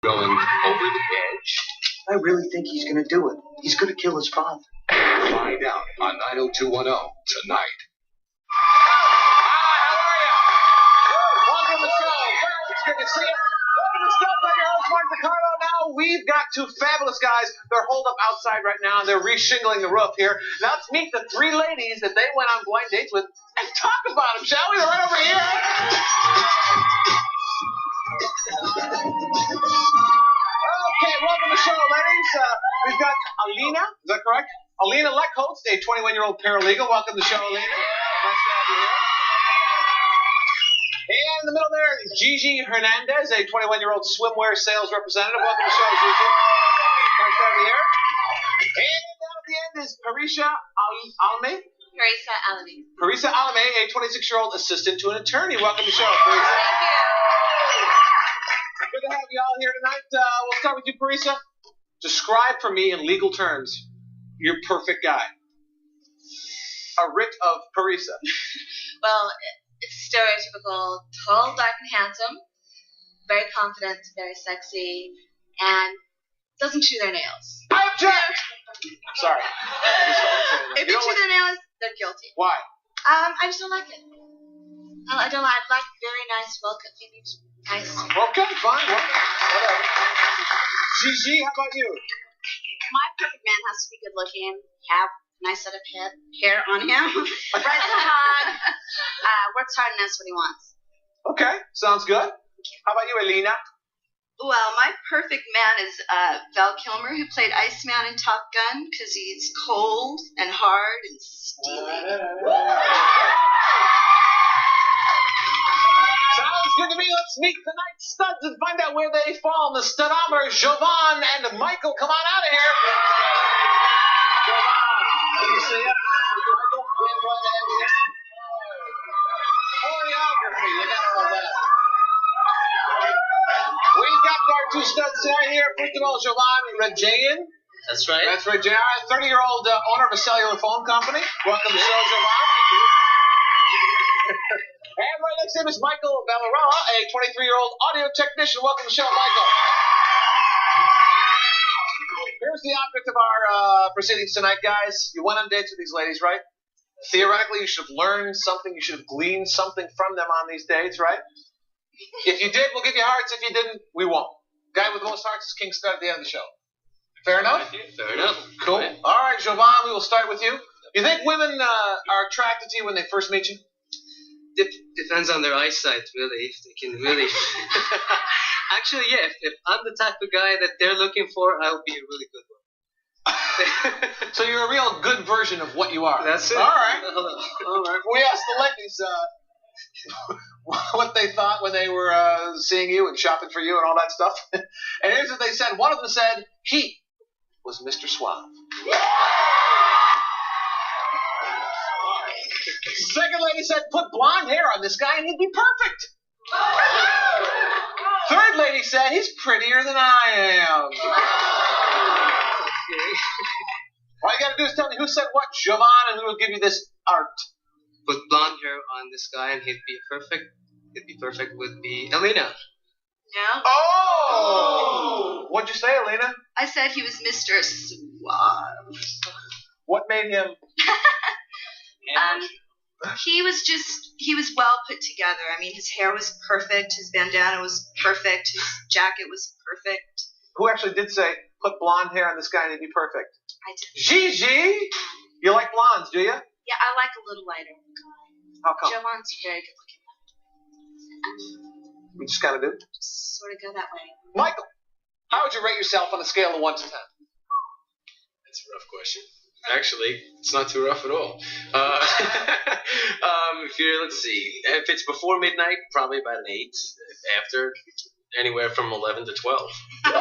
Going over the edge? I really think he's going to do it. He's going to kill his father. Find out on 90210 tonight. Hi, how are you? Welcome to the show. It's good to see you. Welcome to Stuff on your host, Mark DiCarlo. Now we've got two fabulous guys. They're holed up outside right now, and they're re-shingling the roof here. Now let's meet the three ladies that they went on blind dates with and talk about them, shall we? They're right over here. Okay, welcome to the show, ladies. We've got Alina. Is that correct? Alina Leckholtz, a 21-year-old paralegal. Welcome to the show, Alina. Nice to have you here. And in the middle there, Gigi Hernandez, a 21-year-old swimwear sales representative. Welcome to the show, Gigi. Nice to have you here. And down at the end is Parisa Alame. Parisa Alame. Parisa Alame, a 26-year-old assistant to an attorney. Welcome to the show, Parisa. Thank you. Good to have you all here tonight. We'll start with you, Parisa. Describe for me in legal terms your perfect guy. A writ of Parisa. Well, it's stereotypical, tall, dark, and handsome, very confident, very sexy, and doesn't chew their nails. Object! Sorry. If they chew their nails, they're guilty. Why? I just don't like it. I don't like. I like very nice, well-cut fingers. Nice. Okay, fine. Whatever. Gigi, how about you? My perfect man has to be good looking, have a nice set of hair on him, red hot, works hard and knows what he wants. Okay, sounds good. How about you, Alina? Well, my perfect man is Val Kilmer, who played Iceman in Top Gun, because he's cold and hard and steely. Sounds good to me. Let's meet tonight's studs and find out where they fall. The studometer, Jovan and Michael, come on out of here. Jovan, good to see you. Michael, get right ahead here. Choreography, you got all that. We've got our two studs tonight here. First of all, Jovan Redjaian. That's right. That's Redjaian, 30-year-old owner of a cellular phone company. Welcome to the show, Jovan. And right next to him is Michael Valera, a 23-year-old audio technician. Welcome to the show, Michael. Here's the object of our proceedings tonight, guys. You went on dates with these ladies, right? Theoretically, you should have learned something. You should have gleaned something from them on these dates, right? If you did, we'll give you hearts. If you didn't, we won't. Guy with the most hearts is King Stud at the end of the show. Fair enough? Fair enough. Cool. All right, Jovan, we will start with you. You think women are attracted to you when they first meet you? Depends on their eyesight, really. If they can really. Actually, yeah. If I'm the type of guy that they're looking for, I'll be a really good one. So you're a real good version of what you are. That's it. All right. All right. We asked the ladies what they thought when they were seeing you and shopping for you and all that stuff. And here's what they said. One of them said he was Mr. Suave. Second lady said, put blonde hair on this guy and he'd be perfect. Third lady said, he's prettier than I am. All you got to do is tell me who said what, Jovan, and who will give you this art. Put blonde hair on this guy and he'd be perfect. He'd be perfect would be Alina. No? Oh! What'd you say, Alina? I said he was Mr. Suave. What made him? He was well put together. I mean, his hair was perfect, his bandana was perfect, his jacket was perfect. Who actually did say, put blonde hair on this guy and he'd be perfect? I did. Gigi! You like blondes, do you? Yeah, I like a little lighter. How come? Jovan's very good looking. We just kind of do. Just sort of go that way. Michael, how would you rate yourself on a scale of 1 to 10? That's a rough question. Actually, it's not too rough at all. Let's see. If it's before midnight, probably about an 8. If after, anywhere from 11 to 12. All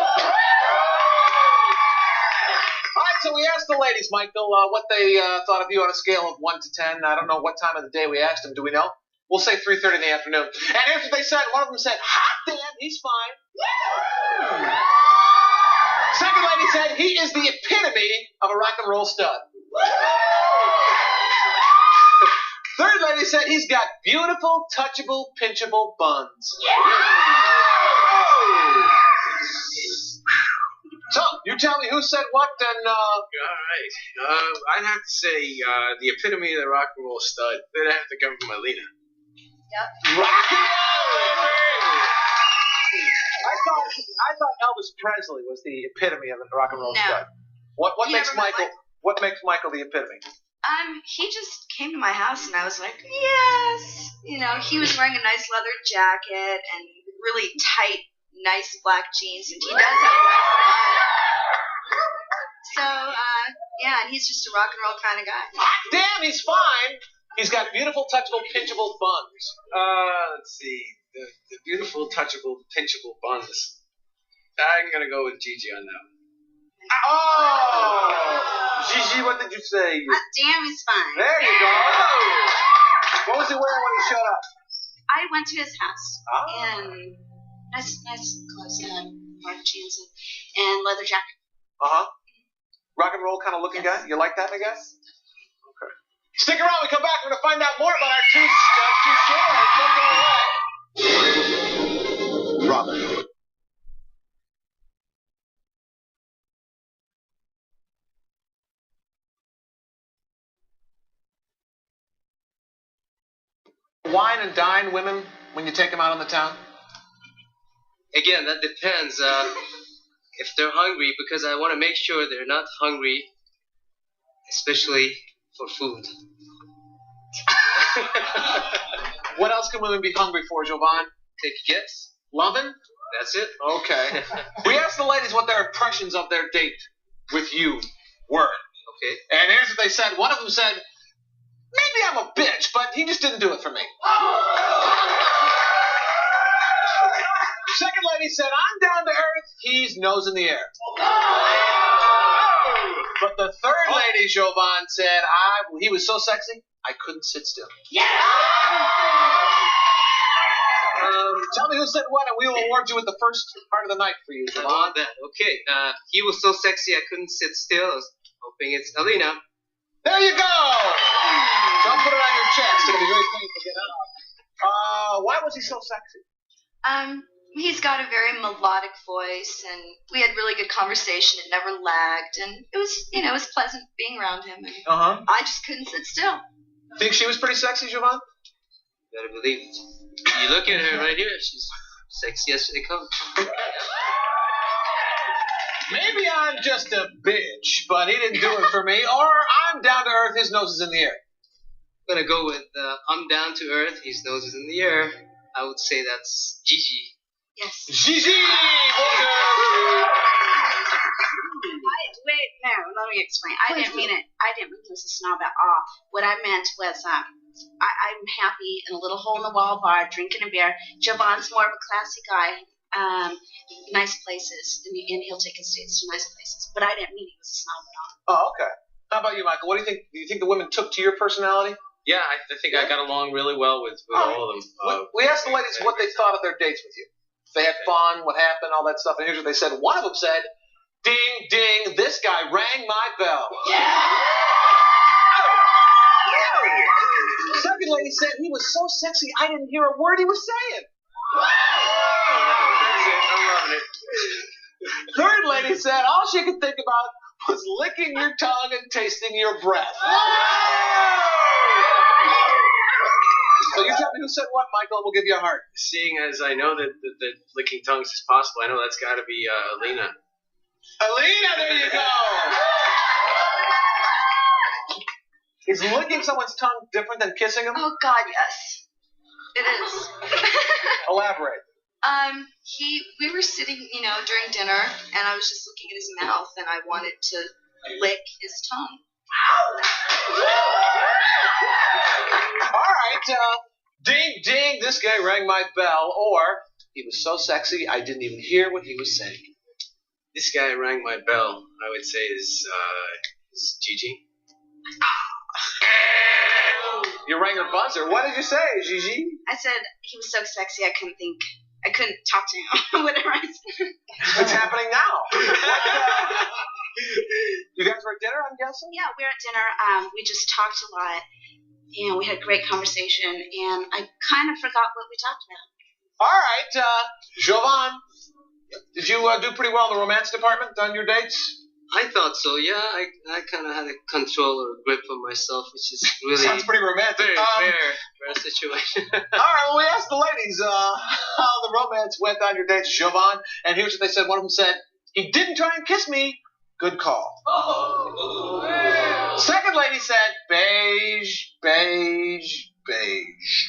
right, so we asked the ladies, Michael, what they thought of you on a scale of 1 to 10. I don't know what time of the day we asked them. Do we know? We'll say 3:30 in the afternoon. And here's what they said. One of them said, hot damn, he's fine. Second lady said, he is the epitome of a rock and roll stud. Third lady said, he's got beautiful, touchable, pinchable buns. tell me who said what, and All right. I'd have to say the epitome of the rock and roll stud. It'd have to come from Alina. rock and roll, baby! I thought Elvis Presley was the epitome of the rock and roll No. stud. What You makes never met Michael? What makes Michael the epitome? He just came to my house and I was like, yes. He was wearing a nice leather jacket and really tight, nice black jeans, and he does have a nice style. So, yeah, and he's just a rock and roll kind of guy. Damn, he's fine. He's got beautiful, touchable, pinchable buns. Let's see. The beautiful, touchable, pinchable buns. I'm gonna go with Gigi on that one. Oh! Gigi, what did you say? Damn, he's fine. There you go. What was he wearing when he showed up? I went to his house, Oh. and nice clothes, black jeans and leather jacket. Uh-huh. Rock and roll kind of looking guy? You like that, I guess? Okay. Stick around. We come back. We're going to find out more about our two stars. Don't go away. Robin. Wine and dine women when you take them out on the town? Again, that depends. If they're hungry, because I want to make sure they're not hungry, especially for food. What else can women be hungry for, Jovan? Take a guess. Lovin'? That's it. Okay. We asked the ladies what their impressions of their date with you were. Okay. And here's what they said. One of them said, maybe I'm a bitch, but he just didn't do it for me. Second lady said, I'm down to earth, he's nose in the air. But the third lady, Jovan, said, he was so sexy, I couldn't sit still. Tell me who said what, and we will award you with the first part of the night for you, I Jovan. want that. Okay. He was so sexy I couldn't sit still. I was hoping it's Alina. There you go. Don't put it on your chest. It'll be very painful to get out. Why was he so sexy? He's got a very melodic voice, and we had really good conversation. It never lagged, and it was pleasant being around him. And Uh-huh. I just couldn't sit still. Think she was pretty sexy, Jovan? Better believe it. You look at her right here. She's sexy as they come. Maybe I'm just a bitch, but he didn't do it for me. Or I'm down to earth, his nose is in the air. I'm gonna go with I'm down to earth. His nose is in the air. I would say that's Gigi. Yes. Gigi! Wait, no, let me explain. I didn't mean it. I didn't mean it was a snob at all. What I meant was, I'm happy in a little hole in the wall bar drinking a beer. Jovan's more of a classy guy. Nice places, and he'll take his dates to nice places. But I didn't mean he was a snob at all. Oh, okay. How about you, Michael? What do you think? Do you think the women took to your personality? Yeah, I think I got along really well with all of them. We asked the ladies what they thought of their dates with you. If they had fun, what happened, all that stuff. And here's what they said. One of them said, ding, ding, this guy rang my bell. The second lady said he was so sexy, I didn't hear a word he was saying. That's it. I'm loving it. Third lady said all she could think about was licking your tongue and tasting your breath. So you tell me who said what, Michael, and we'll give you a heart. Seeing as I know that licking tongues is possible, I know that's got to be Alina. Alina, there you go. Is licking someone's tongue different than kissing them? Oh God, yes, it is. Elaborate. We were sitting, during dinner, and I was just looking at his mouth, and I wanted to lick his tongue. All right, ding, ding, this guy rang my bell, or he was so sexy I didn't even hear what he was saying. This guy rang my bell, I would say, is Gigi. You rang her buzzer. What did you say, Gigi? I said he was so sexy I couldn't talk to him. Whatever I said. What's happening now? You guys were at dinner, I'm guessing? Yeah, we were at dinner. We just talked a lot, and we had a great conversation, and I kind of forgot what we talked about. All right, Jovan, Did you do pretty well in the romance department on your dates? I thought so. Yeah, I kind of had a control or grip on myself, which is really Sounds pretty romantic. very rare situation. All right, well, we asked the ladies how the romance went on your dates, Jovan, and here's what they said. One of them said, "He didn't try and kiss me. Good call." Second lady said, "Beige, beige, beige."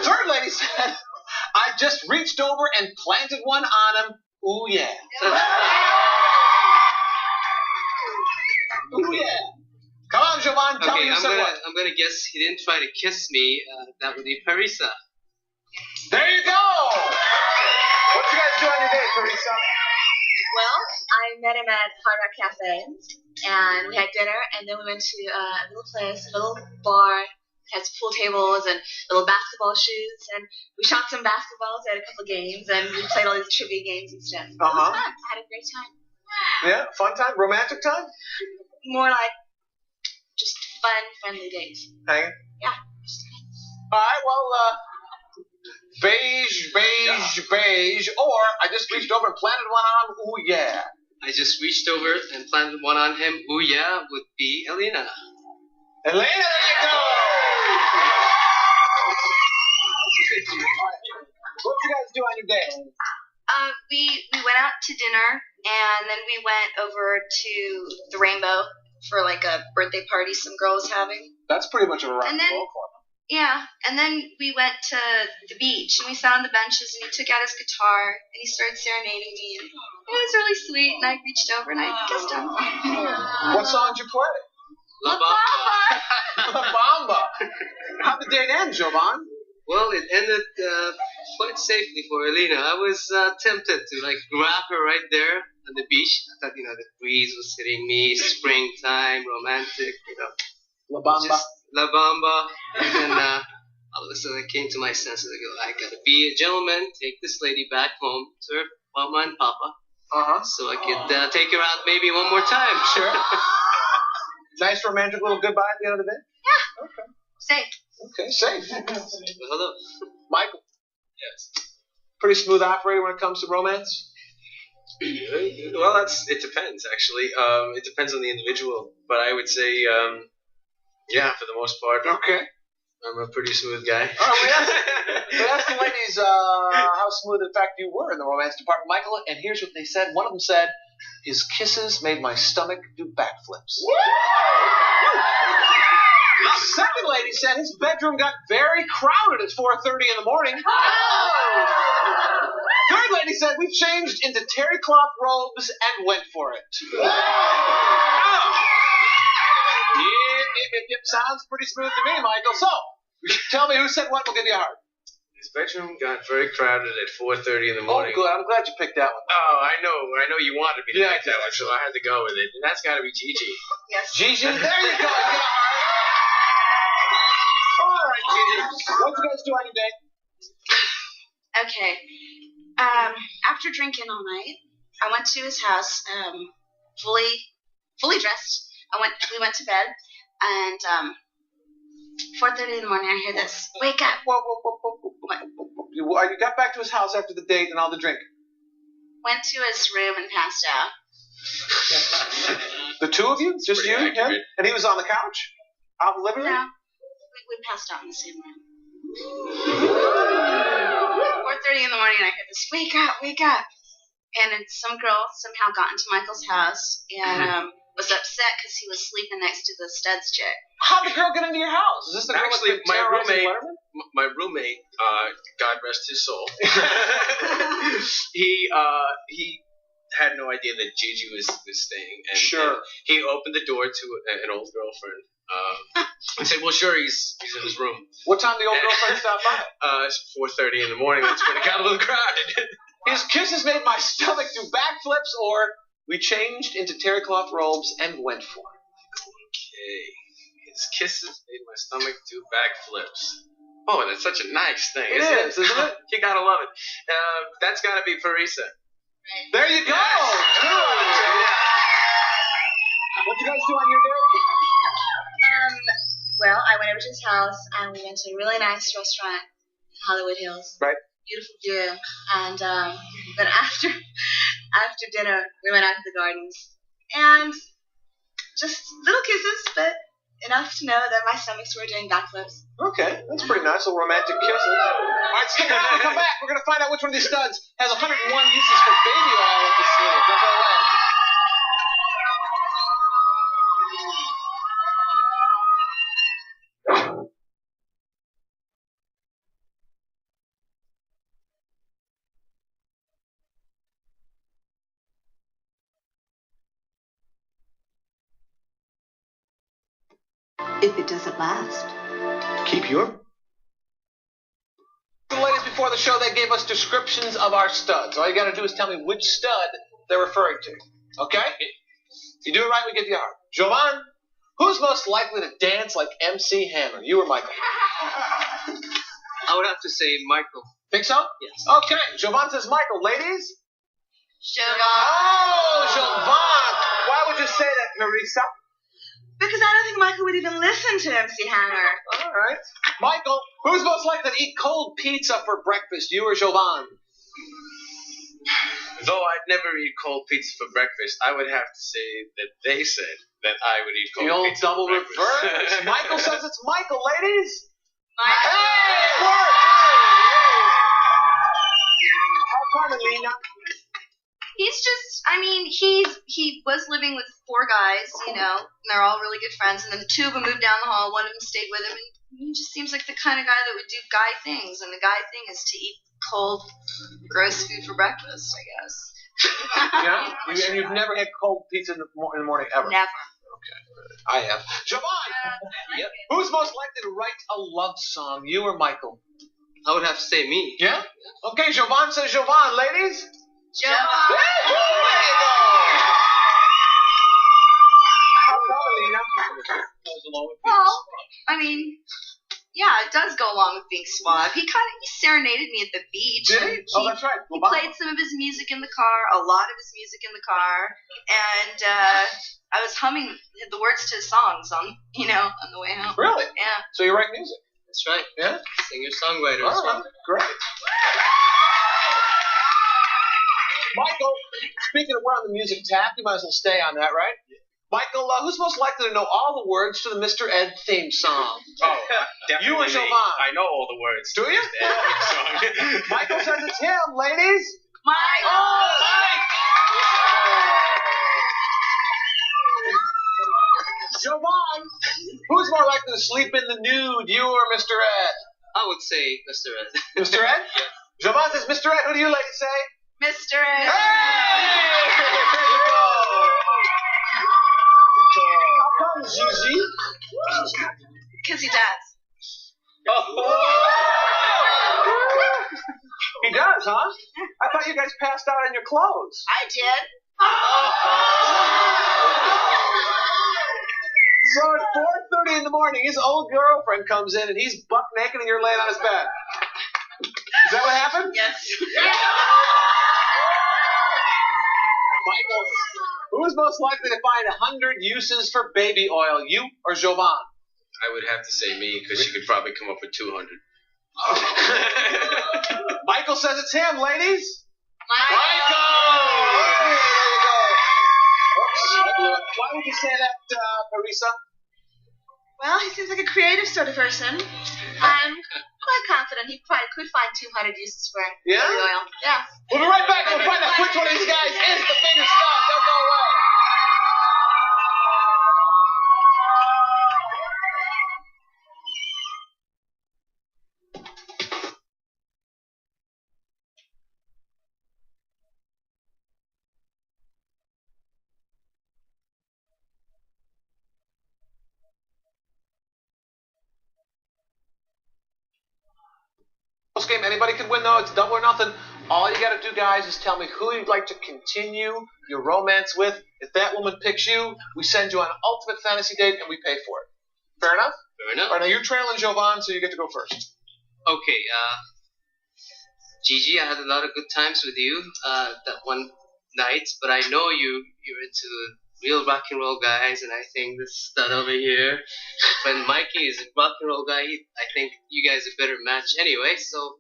Third lady said, "I just reached over and planted one on him. Ooh, yeah." Ooh, yeah. Come on, Jovan, tell me who said what. I'm gonna guess he didn't try to kiss me. That would be Parisa. There you go. What you guys do on your date, Parisa? Well, I met him at Hard Rock Cafe, and we had dinner, and then we went to a little place, a little bar. It has pool tables and little basketball shoots, and we shot some basketballs. We had a couple of games, and we played all these trivia games and stuff. It was fun. I had a great time. Yeah, fun time? Romantic time? More like just fun, friendly dates. Hanging? Yeah. All right, well, beige, beige, beige, or I just reached over and planted one on him. Ooh, yeah. I just reached over and planted one on him. Ooh yeah, would be Elena. Elena, there you go. What you guys do on your day? We went out to dinner, and then we went over to the Rainbow for like a birthday party some girl was having. That's pretty much a rock and And then- roll club. Yeah, and then we went to the beach, and we sat on the benches, and he took out his guitar, and he started serenading me, and it was really sweet, and I reached over, and I kissed him. What song did you play? La Bamba. La Bamba. How'd the date end, Jovan? Well, it ended quite safely for Elena. I was tempted to like grab her right there on the beach. I thought, the breeze was hitting me, springtime, romantic, La Bamba. just La Bamba. And then all of a sudden I came to my senses. I gotta be a gentleman, take this lady back home to her mama and papa, so I could take her out maybe one more time. Sure. Nice romantic little goodbye at the end of the day? Yeah. Okay. Safe. Okay, safe. Well, hello. Michael, Yes. pretty smooth operator when it comes to romance? Well, it depends actually. It depends on the individual, but I would say, yeah, for the most part, Okay. I'm a pretty smooth guy. All right, we asked the ladies how smooth, in fact, you were in the romance department, Michael, and here's what they said. One of them said, "His kisses made my stomach do backflips." The second lady said his bedroom got very crowded at 4:30 in the morning. Third lady said we changed into terry cloth robes and went for it. Yep, sounds pretty smooth to me, Michael. So, tell me who said what, we'll give you a heart. His bedroom got very crowded at 4:30 in the Oh, morning. good. I'm glad you picked that one. Oh, I know you wanted me to Yeah, pick that one, so I had to go with it. And that's got to be Gigi. Yes. Gigi, there you go. You get a heart. All right, Gigi. What'd you guys do on your date? Okay. After drinking all night, I went to his house, fully dressed. We went to bed, and 4:30 in the morning, I hear this. Wake up. Whoa. You got back to his house after the date and all the drinking. Went to his room and passed out. The two of you? Just pretty you, him? accurate. And he was on the couch? Out in the living room? No, we passed out in the same room. 4:30 in the morning, I hear this. Wake up. And then some girl somehow got into Michael's house and was upset because he was sleeping next to the studs chick. How'd the girl get into your house? Is this the girl Actually, that's been terrorizing Letterman? my roommate, God rest his soul, he had no idea that Gigi was staying, and Sure. and he opened the door to an old girlfriend, and said, "Well, sure, he's in his room." What time the old girlfriend stopped by? It's 4:30 in the morning. That's when it got a little crowded. His kisses made my stomach do backflips, or we changed into terry cloth robes and went for it. Okay. His kisses made my stomach do backflips. Oh, that's such a nice thing, It isn't is, isn't it? You gotta love it. That's gotta be Parisa. There you go. Yes. Good. Yeah. What'd you guys do on your date? Well, I went over to his house, and we went to a really nice restaurant in Hollywood Hills. Right. Beautiful view, and But after dinner, we went out to the gardens. And just little kisses, but enough to know that my stomachs were doing backflips. Okay, that's pretty nice. Little romantic kisses. All right, stick around. We'll come back. We're going to find out which one of these studs has 101 uses for baby oil up his sleeve. Don't go away. If it doesn't last. Keep your... The ladies before the show, they gave us descriptions of our studs. All you got to do is tell me which stud they're referring to. Okay? If you do it right, we give you a heart. Jovan, who's most likely to dance like MC Hammer? You or Michael? I would have to say Michael. Think so? Yes. Okay. Jovan says Michael. Ladies? Jovan. Oh, Jovan. Why would you say that, Marisa? Because I don't think Michael would even listen to MC Hammer. All right. Michael, who's most likely to eat cold pizza for breakfast, you or Jovan? Though I'd never eat cold pizza for breakfast, I would have to say that they said that I would eat cold The old pizza double for breakfast. reverse. Michael says it's Michael, ladies. Michael. Hey, it worked. How come, Alina? He's just, I mean, he was living with 4 guys, you know, and they're all really good friends, and then the 2 of them moved down the hall, one of them stayed with him, and he just seems like the kind of guy that would do guy things, and the guy thing is to eat cold, gross food for breakfast, I guess. Yeah? And you've never had cold pizza in the morning ever? Never. Okay. I have. Jovan! Yep. Who's most likely to write a love song, you or Michael? I would have to say me. Yeah? Okay, Jovan says Jovan. Ladies? Jovan. There you go. How come, Alina? Well, I mean, yeah, it does go along with being suave. He serenaded me at the beach. Did and he? Oh, that's right. He played some of his music in the car, a lot of his music in the car, and I was humming the words to his songs on the way home. Really? Yeah. So you write music? That's right. Yeah? Singer-songwriter as All well. right. Great. Michael, speaking of we're on the music tack, we might as well stay on that, right? Michael, who's most likely to know all the words to the Mr. Ed theme song? Oh, definitely. You and Jovan. I know all the words. Do you? Song. Michael says it's him, ladies. Michael! Oh, Mike! Jovan, who's more likely to sleep in the nude, you or Mr. Ed? I would say Mr. Ed. Mr. Ed? Jovan says Mr. Ed. Who do you ladies say? Mr. Ed! Hey! There you go. How come, Gigi? Because he does. He does, huh? I thought you guys passed out in your clothes. I did. So at 4:30 in the morning, his old girlfriend comes in and he's buck naked and you're laying on his bed. Is that what happened? Yes. Michael, who is most likely to find 100 uses for baby oil, you or Jovan? I would have to say me, because she could probably come up with 200. Michael says it's him, ladies. Michael. There you go. Oops. Why would you say that, Marisa? Well, he seems like a creative sort of person. I'm quite confident he probably could find 200 uses for Yeah? baby oil. Yeah. We'll be right back. We'll find out which one of these guys is the biggest star. Don't go away. This game, anybody can win though. It's double or nothing. All you got to do, guys, is tell me who you'd like to continue your romance with. If that woman picks you, we send you on an ultimate fantasy date and we pay for it. Fair enough? Fair enough. All right, now you're trailing Jovan, so you get to go first. Okay, Gigi, I had a lot of good times with you that one night, but I know you're into real rock and roll guys, and I think this stud over here, when Mikey is a rock and roll guy, I think you guys are a better match anyway, so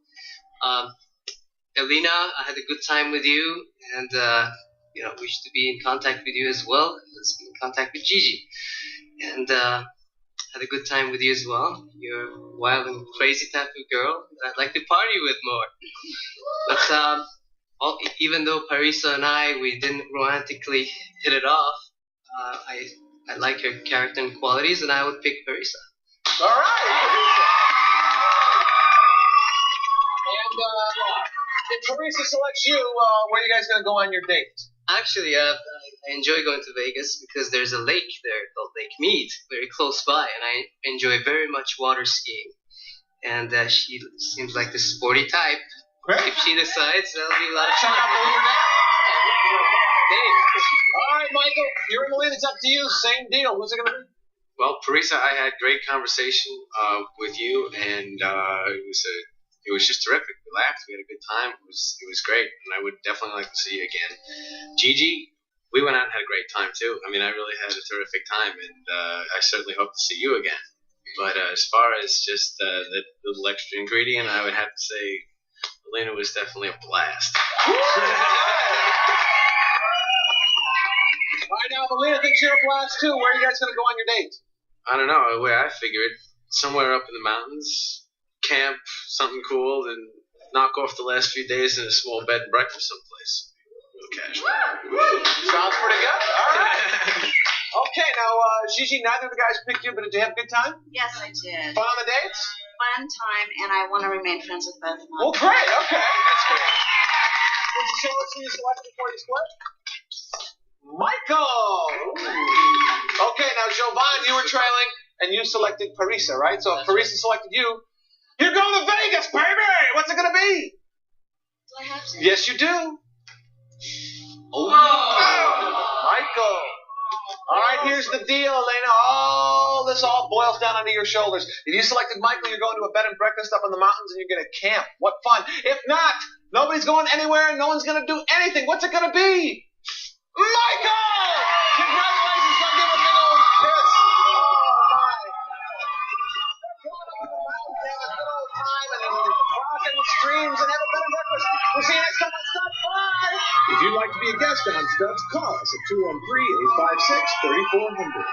Elena, I had a good time with you, and wish to be in contact with you as well. Let's be in contact with Gigi, and had a good time with you as well. You're a wild and crazy type of girl that I'd like to party with more. But even though Parisa and we didn't romantically hit it off, I like her character and qualities, and I would pick Parisa. All right. And if Parisa selects you, where are you guys going to go on your date? Actually, I enjoy going to Vegas because there's a lake there called Lake Mead, very close by, and I enjoy very much water skiing. And she seems like the sporty type. Great. If she decides, that'll be a lot of Check fun. out the leader now. Thanks. All right, Michael, you're in the lead. It's up to you. Same deal. Who's it going to be? Well, Parisa, I had great conversation with you, and it was just terrific. We laughed, we had a good time. It was great, and I would definitely like to see you again. Gigi, we went out and had a great time too. I mean, I really had a terrific time, and I certainly hope to see you again. But as far as just the little extra ingredient, I would have to say Elena was definitely a blast. All right, now, if Elena thinks you're a blast too, where are you guys going to go on your date? I don't know, the way I figured, somewhere up in the mountains, camp, something cool, and knock off the last few days in a small bed and breakfast someplace. Real casual. Sounds pretty good. All right. Okay, now, Gigi, neither of the guys picked you, but did you have a good time? Yes, I did. Fun on the dates? Fun time, and I want to remain friends with both of them. Well, great. Okay. That's great. Would you show us who you selected before you split? Michael! Ooh. Okay, now, Jovan, you were trailing, and you selected Parisa, right? So if Parisa selected you, you're going to Vegas, baby! What's it going to be? Do I have to? Yes, you do. Oh, Michael. All right, here's the deal, Elena. All this boils down onto your shoulders. If you selected Michael, you're going to a bed and breakfast up in the mountains, and you're going to camp. What fun. If not, nobody's going anywhere, and no one's going to do anything. What's it going to be? Michael! Congratulations, son. Give a big old kiss. Oh, my. Going up in the mountains, have a good old time, and then rock in the streams and have a bed and breakfast. We'll see you next time on Studs. Bye! If you'd like to be a guest on Studs, call us at 213-856-3400.